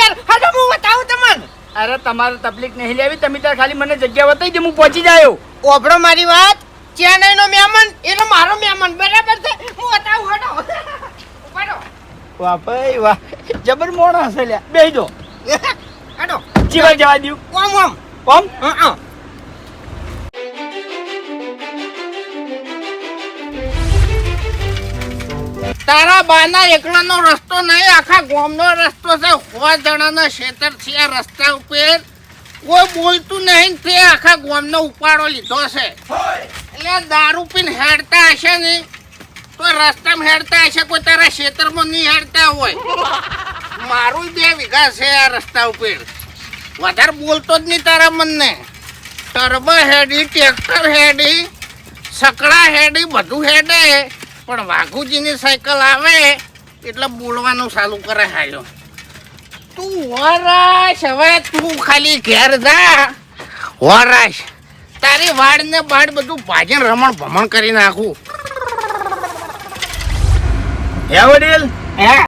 યાર હાલો હું બતાવું તમને. અરે તમારે તકલીફ નહીં લેવી, તમે તાર ખાલી મને જગ્યા બતાવી દે, હું પહોંચી જાયો. ઓભળો મારી વાત, ચેન્નઈનો મહેમાન એનો મારો મહેમાન બરાબર છે. હું બતાવું હટો ઉપાડો. વાહ ભાઈ વાહ, જબર મોણા હશે લ્યા. બેહી દો. હટો જીવા જવા દઉં. ઓમ ઓમ ઓમ હા તારા બાના એકલાનો રસ્તો નહીં, આખા ગામનો રસ્તો છે. 100 જણાના ખેતર છે આ રસ્તા ઉપર. કોઈ બોલતું નહીં, તે આખા ગામનો ઉપાડો લીધો છે. એટલે દારૂ પીને હેડતા હશે ને તો રસ્તામાં હેડતા હશે, કોઈ તારા ખેતરમાં નહીં હેડતા હોય. મારું 2 વીઘા છે આ રસ્તા ઉપર. વધારે બોલતો જ નહીં તારા મનને. ટર્બો હેડી, ટ્રેક્ટર હેડી, સકડા હેડી, બધું હેડે. પણ વાઘુજીની સાયકલ આવે એટલે બોલવાનું ચાલુ કરે. હાલ્યો તું વરાશ, હવે તું ખાલી ઘેર જા. વરાશ તારી વાડ ને બાડ બધું ભાજન રમણ ભમણ કરી નાખું. હે વડીલ, હે